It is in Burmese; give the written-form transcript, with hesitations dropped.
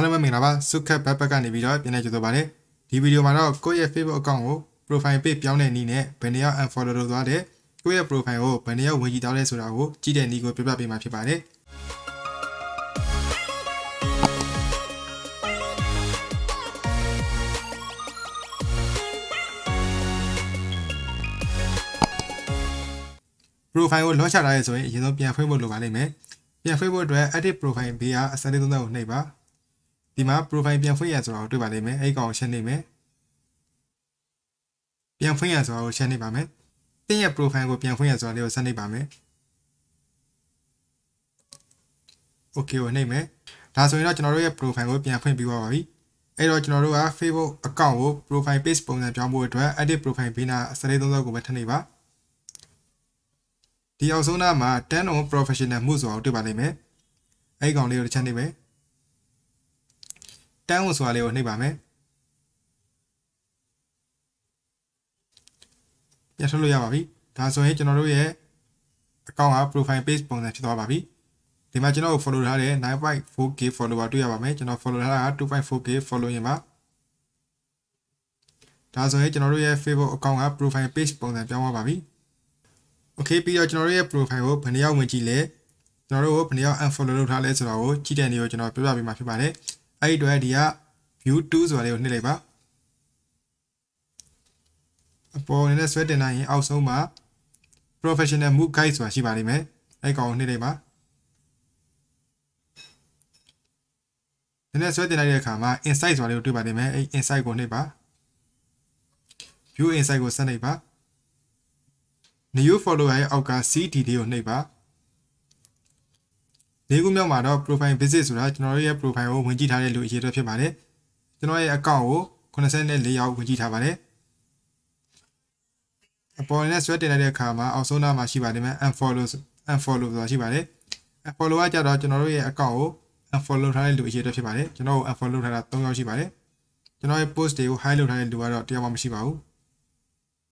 အားလုံးပဲမင်္ဂလာပါစုခက်ဘက်ဘက်ကနေပြီးတော့ပြန်နေကြတော့ပါတယ်ဒီဗီဒီယိုမှာတော့ကိုယ့်ရဲ့ Facebook account ကို profile page ပြောင်းတဲ့နည်းနဲ့ဘယ်နှယောက် unfollow လုပ်သွားတယ်ကိုယ့်ရဲ့ profile ကိုဘယ်နှယောက်ဝင်ကြည့်သွားလဲဆိုတာကိုကြည့်တဲ့နည်းကိုပြပြပေးမှာဖြစ်ပါတယ်profile ကို launch ချထားရဲဆိုရင်အရင်ဆုံးပြန်ဖွင့်ဖို့လိုပါလိမ့်မယ်ပြန်ဖွင့်ဖို့အတွက် edit profile ဘေးကအစလေးသုံးသက်ကိုနှိပ်ပါဒီမှာ profile ပြန်ဖွင့်ရဆိုတာကိုတွေ့ပါလိမ့်မယ်အဲ့ကောင်ရှင်းနေမယ်ပြန်ဖွင့်ရဆိုတာကိုရှင်းနေပါမယ်တင်းရဲ့ profile ကိုပြန်ဖွင့်ရဆိုတာလေးကိုဆက်နေပါမယ် okay ကိုနှိပ်မယ်ဒါဆိုရင်တော့ကျွန်တော်တို့ရဲ့ profile ကိုပြန်ဖွင့်ပြီးသွားပါပြီအဲ့တော့ကျွန်တော်တို့က Facebook account ကို profile page ပုံစံပြောင်းဖို့အတွက် edit profile ဘေးနာအစလေးသုံးသက်ကိုပဲထည့်နေပါဒီအောက်ဆုံးနားမှာ turn on professional mode ဆိုတာကိုတွေ့ပါလိမ့်မယ်အဲ့ကောင်လေးကိုတစ်ချက်နှိပ်မယ်တန်းဝင်ဆိုတာလေးကိုနှိပ်ပါမယ်ပြန်ထုတ်လို့ရပါပြီဒါဆိုရင်ကျွန်တော်တို့ရဲ့ account က profile page ပုံစံဖြစ်သွားပါပြီဒီမှာကျွန်တော်ကို follow ထားတဲ့ 9.4k follower တွေ့ရပါမယ်ကျွန်တော် follow ထားတာက 2.4k follow ရင်ပါဒါဆိုရင်ကျွန်တော်တို့ရဲ့ Facebook account က profile page ပုံစံပြောင်းသွားပါပြီ okay ပြီးတော့ကျွန်တော်တို့ရဲ့ profile ကိုဘယ်နှယောက်ဝင်ကြည့်လဲကျွန်တော်တို့ကိုဘယ်နှယောက် unfollow လုပ်ထားလဲဆိုတာကိုကြည့်တဲ့နေကိုကျွန်တော်ပြပြပေးမှာဖြစ်ပါတယ်အဲ့ဒီတော့ဒီက view 2ဆိုတာလေးကိုနှိပ်လိုက်ပါအပေါ်နေတဲ့ဆွဲတင်လိုက်ရင်အောက်ဆုံးမှာ professional move guide ဆိုတာရှိပါလိမ့်မယ်အဲ့ကောင်ကိုနှိပ်လိုက်ပါဒီနေ့ဆွဲတင်လိုက်တဲ့အခါမှာ insight ဆိုတာလေးကိုတွေ့ပါလိမ့်မယ်အဲ့ insight ကိုနှိပ်ပါ view insight ကိုဆက်နှိပ်ပါ new follower ရဲ့အောက်က CD လေးကိုနှိပ်ပါလေးခုမြောက်မှာတော့ profile visit ဆိုတာကျွန်တော်ရဲ့ profile ကိုဝင်ကြည့်ထားတဲ့လူအရေးအတွက်ဖြစ်ပါတယ်ကျွန်တော်ရဲ့ account ကို84ယောက်ဝင်ကြည့်ထားပါတယ်အပေါ်နဲ့ဆွဲတင်လိုက်တဲ့အခါမှာအောက်ဆုံးနားမှာရှိပါလိမ့်မယ် unfollow ဆိုတာရှိပါတယ် unfollow ကကြတော့ကျွန်တော်တို့ရဲ့ account ကို unfollow ထားတဲ့လူအရေးအတွက်ဖြစ်ပါတယ်ကျွန်တော်ကို unfollow ထားတာ3ယောက်ရှိပါတယ်ကျွန်တော်ရဲ့ post တွေကို hide လုပ်ထားတဲ့လူကတော့1ယောက်မှမရှိပါဘူး